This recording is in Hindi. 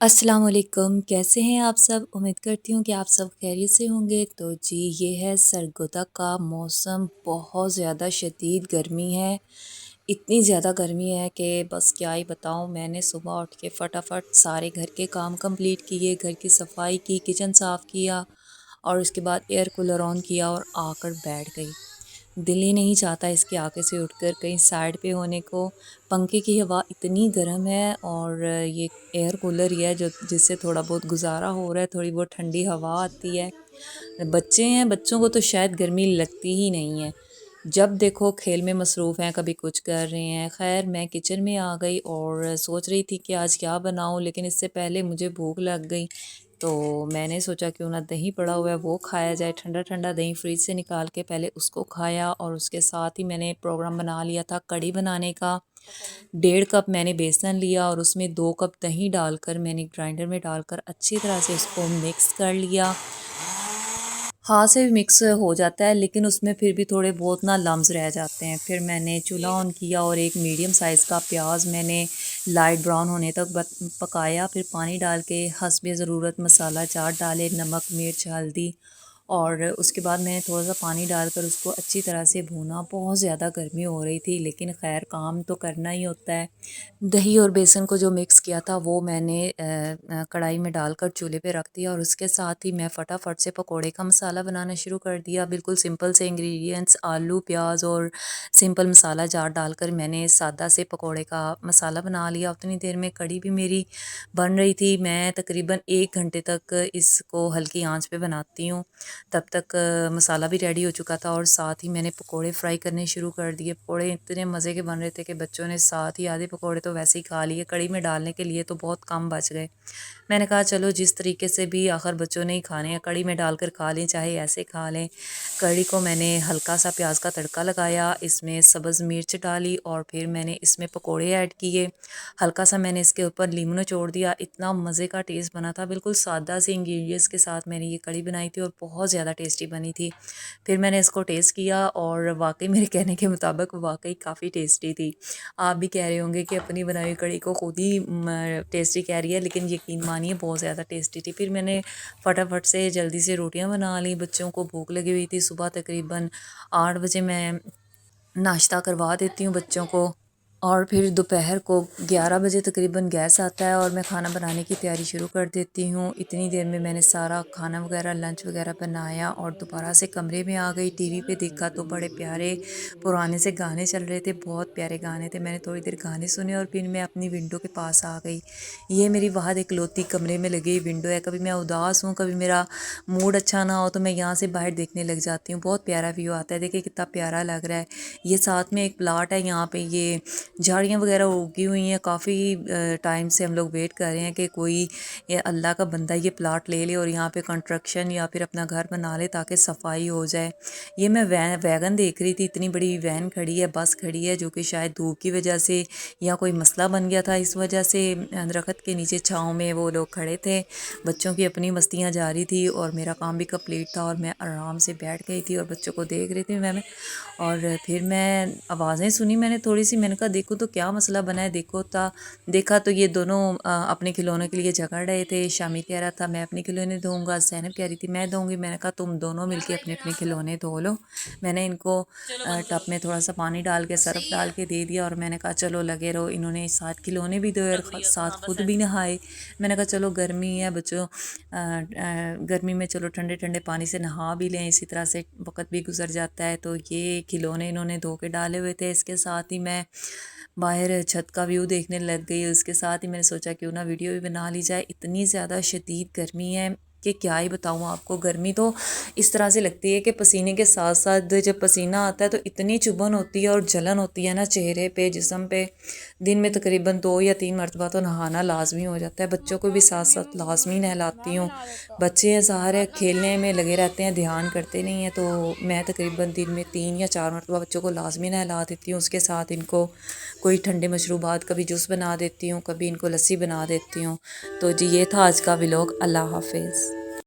अस्सलाम वालेकुम, कैसे हैं आप सब? उम्मीद करती हूँ कि आप सब खैरियत से होंगे। तो जी ये है सरगोदा का मौसम, बहुत ज़्यादा शदीद गर्मी है। इतनी ज़्यादा गर्मी है कि बस क्या ही बताऊँ। मैंने सुबह उठ के फटाफट सारे घर के काम कंप्लीट किए, घर की सफाई की, किचन साफ़ किया और उसके बाद एयर कूलर ऑन किया और आकर बैठ गई। दिल ही नहीं चाहता इसके आगे से उठकर कहीं साइड पे होने को। पंखे की हवा इतनी गर्म है और ये एयर कूलर ही है जो जिससे थोड़ा बहुत गुजारा हो रहा है, थोड़ी बहुत ठंडी हवा आती है। बच्चे हैं, बच्चों को तो शायद गर्मी लगती ही नहीं है। जब देखो खेल में मसरूफ़ हैं, कभी कुछ कर रहे हैं। खैर मैं किचन में आ गई और सोच रही थी कि आज क्या बनाऊं, लेकिन इससे पहले मुझे भूख लग गई। तो मैंने सोचा क्यों ना दही पड़ा हुआ है वो खाया जाए। ठंडा ठंडा दही फ्रिज से निकाल के पहले उसको खाया और उसके साथ ही मैंने प्रोग्राम बना लिया था कढ़ी बनाने का। 1.5 कप मैंने बेसन लिया और उसमें 2 कप दही डालकर मैंने ग्राइंडर में डालकर अच्छी तरह से उसको मिक्स कर लिया। हाथ से भी मिक्स हो जाता है लेकिन उसमें फिर भी थोड़े बहुत ना लम्स रह जाते हैं। फिर मैंने चूल्हा ऑन किया और एक मीडियम साइज़ का प्याज मैंने लाइट ब्राउन होने तक पकाया। फिर पानी डाल के हस्बे ज़रूरत मसाला चाट डाले, नमक, मिर्च, हल्दी और उसके बाद मैंने थोड़ा सा पानी डालकर उसको अच्छी तरह से भूना। बहुत ज़्यादा गर्मी हो रही थी लेकिन खैर काम तो करना ही होता है। दही और बेसन को जो मिक्स किया था वो मैंने कढ़ाई में डालकर चूल्हे पे रख दिया और उसके साथ ही मैं फटाफट से पकोड़े का मसाला बनाना शुरू कर दिया। बिल्कुल सिंपल से इंग्रेडिएंट्स, आलू, प्याज और सिंपल मसाला जार डालकर मैंने सादा से पकोड़े का मसाला बना लिया। उतनी देर में कढ़ी भी मेरी बन रही थी। मैं तकरीबन 1 घंटे तक इसको हल्की आंच पे बनाती हूँ। तब तक मसाला भी रेडी हो चुका था और साथ ही मैंने पकोड़े फ्राई करने शुरू कर दिए। पकोड़े इतने मज़े के बन रहे थे कि बच्चों ने साथ ही आधे पकोड़े तो वैसे ही खा लिए, कढ़ी में डालने के लिए तो बहुत कम बच गए। मैंने कहा चलो जिस तरीके से भी आखिर बच्चों ने ही खाने हैं, कढ़ी में डालकर खा लें चाहे ऐसे खा लें। कढ़ी को मैंने हल्का सा प्याज का तड़का लगाया, इसमें सब्ज़ मिर्च डाली और फिर मैंने इसमें पकोड़े ऐड किए। हल्का सा मैंने इसके ऊपर लीमू निचोड़ दिया। इतना मज़े का टेस्ट बना था, बिल्कुल सादा से इंग्रेडिएंट्स के साथ मैंने ये कढ़ी बनाई थी और बहुत ज़्यादा टेस्टी बनी थी। फिर मैंने इसको टेस्ट किया और वाकई मेरे कहने के मुताबिक वाकई काफ़ी टेस्टी थी। आप भी कह रहे होंगे कि अपनी बनाई हुई कढ़ी को खुद ही टेस्टी कह रही है, लेकिन यकीन मानिए बहुत ज़्यादा टेस्टी थी। फिर मैंने फटाफट से जल्दी से रोटियां बना ली। बच्चों को भूख लगी हुई थी। सुबह तकरीबन 8 बजे मैं नाश्ता करवा देती हूँ बच्चों को और फिर दोपहर को 11 बजे तकरीबन गैस आता है और मैं खाना बनाने की तैयारी शुरू कर देती हूँ। इतनी देर में मैंने सारा खाना वगैरह लंच वगैरह बनाया और दोबारा से कमरे में आ गई। टीवी पे देखा तो बड़े प्यारे पुराने से गाने चल रहे थे, बहुत प्यारे गाने थे। मैंने थोड़ी देर गाने सुने और फिर मैं अपनी विंडो के पास आ गई। ये मेरी वाहद इकलौती कमरे में लगी विंडो है। कभी मैं उदास हूँ, कभी मेरा मूड अच्छा ना हो तो मैं यहाँ से बाहर देखने लग जाती हूँ। बहुत प्यारा व्यू आता है, देखिए कितना प्यारा लग रहा है। ये साथ में एक प्लाट है, यहाँ पे ये झाड़ियाँ वगैरह उगी हुई हैं। काफ़ी टाइम से हम लोग वेट कर रहे हैं कि कोई ये अल्लाह का बंदा ये प्लाट ले ले और यहाँ पे कंस्ट्रक्शन या फिर अपना घर बना ले ताकि सफाई हो जाए। ये मैं वैगन देख रही थी, इतनी बड़ी वैन खड़ी है, बस खड़ी है जो कि शायद धूप की वजह से या कोई मसला बन गया था, इस वजह से दरख्त के नीचे छाँव में वो लोग खड़े थे। बच्चों की अपनी मस्तियाँ जारी थी और मेरा काम भी कंप्लीट था और मैं आराम से बैठ गई थी और बच्चों को देख रही थी मैं। और फिर मैं आवाज़ें सुनी मैंने थोड़ी सी, मैंने कहा देखो तो क्या मसला बना है। देखा तो ये दोनों अपने खिलौने के लिए झगड़ रहे थे। शामी कह रहा था मैं अपने खिलौने धोऊंगा, ज़ैनब कह रही थी मैं धोऊंगी। मैंने कहा तुम दोनों मिलके अपने अपने खिलौने धो लो। मैंने इनको टब में थोड़ा सा पानी डाल के सर्फ डाल के दे दिया और मैंने कहा चलो लगे रहो। इन्होंने साथ खिलौने भी धोए और साथ खुद भी नहाए। मैंने कहा चलो गर्मी है बच्चों, गर्मी में चलो ठंडे ठंडे पानी से नहा भी लें, इसी तरह से वक्त भी गुजर जाता है। तो ये खिलौने इन्होंने धो के डाले हुए थे। इसके साथ ही मैं बाहर छत का व्यू देखने लग गई। उसके साथ ही मैंने सोचा क्यों ना वीडियो भी बना ली जाए। इतनी ज़्यादा शदीद गर्मी है कि क्या ही बताऊँ आपको। गर्मी तो इस तरह से लगती है कि पसीने के साथ साथ जब पसीना आता है तो इतनी चुभन होती है और जलन होती है ना चेहरे पे, जिस्म पे। दिन में तकरीबन 2 या 3 मरतबा तो नहाना लाजमी हो जाता है। बच्चों को भी साथ साथ लाजमी नहलाती हूँ। बच्चे हैं सारे खेलने में लगे रहते हैं, ध्यान करते नहीं हैं। तो मैं तकरीबन दिन में 3 या 4 मरतबा बच्चों को लाजमी नहला देती हूँ। उसके साथ इनको कोई ठंडे मशरूबात, कभी जूस बना देती हूँ, कभी इनको लस्सी बना देती हूँ। तो जी ये था आज का व्लॉग। अल्लाह हाफिज़।